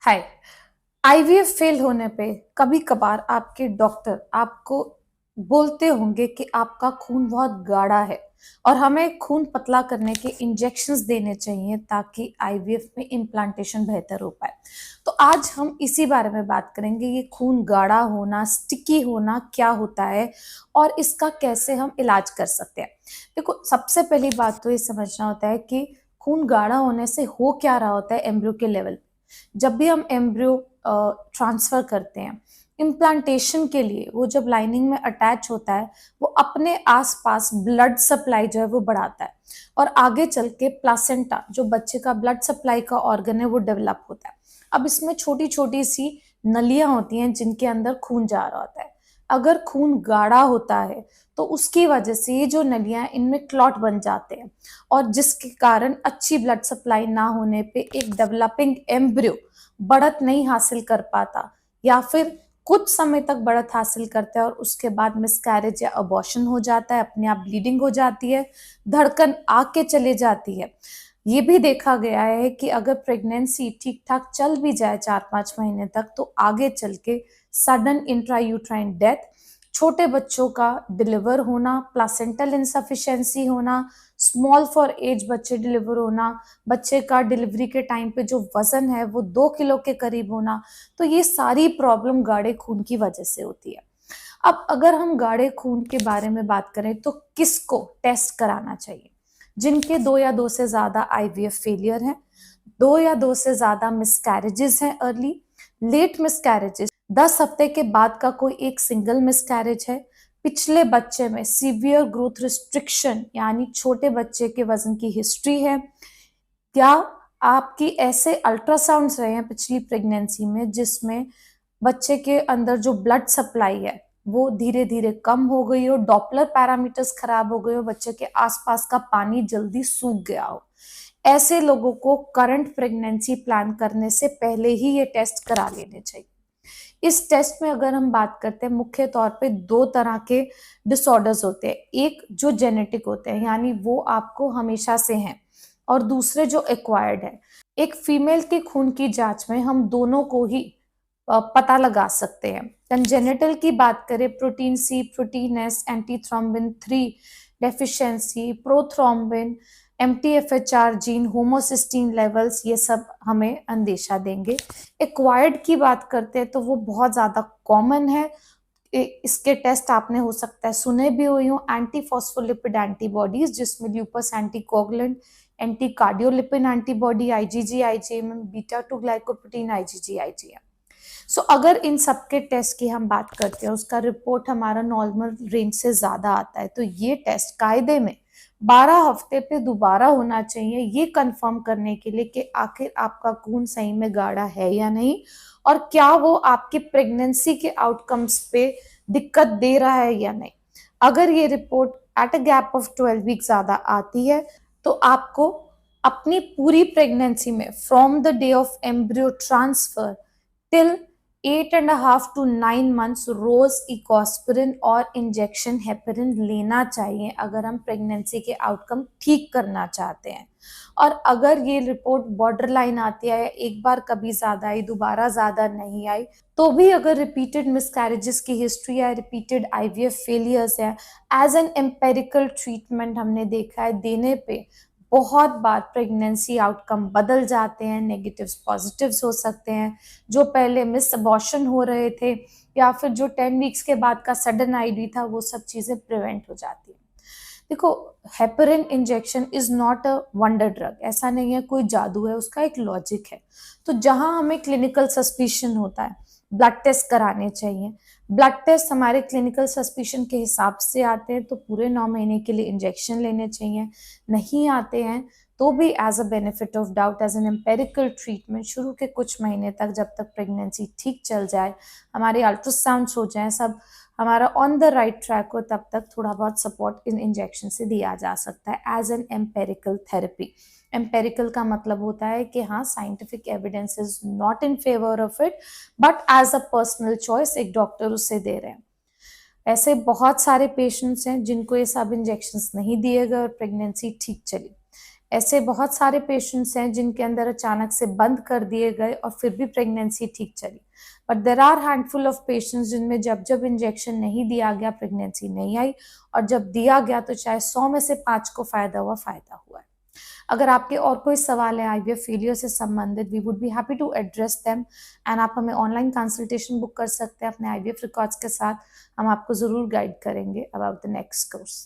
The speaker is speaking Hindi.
हाय। आईवीएफ फेल होने पे कभी कभार आपके डॉक्टर आपको बोलते होंगे कि आपका खून बहुत गाढ़ा है और हमें खून पतला करने के इंजेक्शंस देने चाहिए ताकि आईवीएफ में इम्प्लांटेशन बेहतर हो पाए। तो आज हम इसी बारे में बात करेंगे, ये खून गाढ़ा होना, स्टिकी होना क्या होता है और इसका कैसे हम इलाज कर सकते हैं। देखो, सबसे पहली बात तो ये समझना होता है कि खून गाढ़ा होने से हो क्या रहा होता है एम्ब्रियो के लेवल। जब भी हम एम्ब्रियो ट्रांसफर करते हैं इम्प्लांटेशन के लिए, वो जब लाइनिंग में अटैच होता है वो अपने आसपास ब्लड सप्लाई जो है वो बढ़ाता है और आगे चल के प्लासेंटा जो बच्चे का ब्लड सप्लाई का ऑर्गन है वो डेवलप होता है। अब इसमें छोटी छोटी सी नलियां होती हैं जिनके अंदर खून जा रहा होता है। अगर खून गाढ़ा होता है तो उसकी वजह से ये जो नलियां हैं इनमें क्लॉट बन जाते हैं और जिसके कारण अच्छी ब्लड सप्लाई ना होने पे एक डेवलपिंग एम्ब्रियो बढ़त नहीं हासिल कर पाता या फिर कुछ समय तक बढ़त हासिल करता है और उसके बाद मिसकैरेज या अबॉर्शन हो जाता है, अपने आप ब्लीडिंग हो जाती है, धड़कन आके चले जाती है। ये भी देखा गया है कि अगर प्रेगनेंसी ठीक ठाक चल भी जाए 4-5 महीने तक तो आगे चल के सडन इंट्रायूट्राइन डेथ, छोटे बच्चों का डिलीवर होना, प्लासेंटल इंसफिशिएंसी होना, स्मॉल फॉर एज बच्चे डिलीवर होना, बच्चे का डिलीवरी के टाइम पे जो वजन है वो 2 किलो के करीब होना, तो ये सारी प्रॉब्लम गाढ़े खून की वजह से होती है। अब अगर हम गाढ़े खून के बारे में बात करें तो किसको टेस्ट कराना चाहिए? जिनके 2 या 2 से ज्यादा आईवीएफ फेलियर हैं, 2 या 2 से ज्यादा मिसकैरेजेस हैं, अर्ली लेट मिसकैरेजेस, 10 हफ्ते के बाद का कोई एक सिंगल मिसकैरेज है, पिछले बच्चे में सीवियर ग्रोथ रिस्ट्रिक्शन यानी छोटे बच्चे के वजन की हिस्ट्री है, क्या आपकी ऐसे अल्ट्रासाउंड्स रहे हैं पिछली प्रेगनेंसी में जिसमें बच्चे के अंदर जो ब्लड सप्लाई है वो धीरे धीरे कम हो गई हो, डॉपलर पैरामीटर्स खराब हो गए हो, बच्चे के आसपास का पानी जल्दी सूख गया हो। ऐसे लोगों को करंट प्रेगनेंसी प्लान करने से पहले ही ये टेस्ट करा लेने चाहिए। इस टेस्ट में अगर हम बात करते हैं, मुख्य तौर पे 2 तरह के डिसऑर्डर्स होते हैं। एक जो जेनेटिक होते हैं यानी वो आपको हमेशा से हैं और दूसरे जो एक्वायर्ड है। एक फीमेल के खून की जांच में हम दोनों को ही पता लगा सकते हैं। कंजेनिटल की बात करें, protein C, protein S, antithrombin 3 deficiency, prothrombin, MTHFR gene, homocysteine levels, ये सब हमें अंदेशा देंगे। एक्वायर्ड की बात करते हैं तो वो बहुत ज्यादा कॉमन है। इसके टेस्ट आपने हो सकता है सुने भी हुई हो, एंटी फॉस्फोलिपिड एंटीबॉडीज जिसमें lupus anticoagulant, anti cardiolipin antibody, IgG IgM, beta 2 glycoprotein IgG IgM। सो अगर इन सबके टेस्ट की हम बात करते हैं, उसका रिपोर्ट हमारा नॉर्मल रेंज से ज्यादा आता है तो ये टेस्ट कायदे में 12 हफ्ते पे दोबारा होना चाहिए, ये कंफर्म करने के लिए कि आखिर आपका खून सही में गाढ़ा है या नहीं और क्या वो आपकी प्रेगनेंसी के आउटकम्स पे दिक्कत दे रहा है या नहीं। अगर ये report at a gap of 12 week ज्यादा आती है तो आपको अपनी पूरी प्रेगनेंसी में from the day of embryo transfer till 8.5 to 9 months रोज इकोस्पिरिन और इंजेक्शन हेपेरिन लेना चाहिए अगर हम प्रेगनेंसी के आउटकम ठीक करना चाहते हैं। और अगर ये रिपोर्ट बॉर्डर लाइन आती है, एक बार कभी ज्यादा आई दोबारा ज्यादा नहीं आई, तो भी अगर रिपीटेड मिसकैरेजेस की हिस्ट्री है, रिपीटेड आईवीएफ फेलियर्स है, एज एन एम्पेरिकल ट्रीटमेंट हमने देखा है देने पे बहुत बार प्रेगनेंसी आउटकम बदल जाते हैं, नेगेटिव्स पॉजिटिव्स हो सकते हैं। जो पहले मिस अबॉर्शन हो रहे थे या फिर जो 10 वीक्स के बाद का सडन आईडी था, वो सब चीजें प्रिवेंट हो जाती है। देखो, heparin injection is not a wonder drug, ऐसा नहीं है कोई जादू है, उसका एक लॉजिक है। तो जहां हमें क्लिनिकल सस्पिशन होता है ब्लड टेस्ट कराने चाहिए। ब्लड टेस्ट हमारे क्लिनिकल सस्पिशन के हिसाब से आते हैं तो पूरे 9 महीने के लिए इंजेक्शन लेने चाहिए, नहीं आते हैं तो भी as a benefit of doubt, as an empirical treatment शुरू के कुछ महीने तक जब तक प्रेगनेंसी ठीक चल जाए, हमारे अल्ट्रासाउंड्स हो जाए, सब हमारा ऑन द राइट ट्रैक हो, तब तक थोड़ा बहुत सपोर्ट इन इंजेक्शन से दिया जा सकता है as an empirical therapy. Empirical का मतलब होता है कि हाँ, scientific evidence is not in favour of it but as a personal choice एक डॉक्टर उसे दे रहे हैं। ऐसे बहुत सारे पेशेंट्स हैं जिनको ये सब इंजेक्शंस नहीं दिए गए और प्रेगनेंसी ठीक चली। ऐसे बहुत सारे पेशेंट्स हैं जिनके अंदर अचानक से बंद कर दिए गए और फिर भी प्रेगनेंसी ठीक चली। But there are handful of patients जिनमें जब जब इंजेक्शन नहीं दिया गया प्रेगनेंसी नहीं आई, और जब दिया गया तो चाहे 100 में से 5 को फायदा हुआ है। अगर आपके और कोई सवाल है आईवीएफ फेलियर से संबंधित, we would be happy to address them, and आप हमें ऑनलाइन कंसल्टेशन बुक कर सकते हैं अपने आईवीएफ रिकॉर्ड्स के साथ। हम आपको ज़रूर गाइड करेंगे अबाउट द नेक्स्ट कोर्स।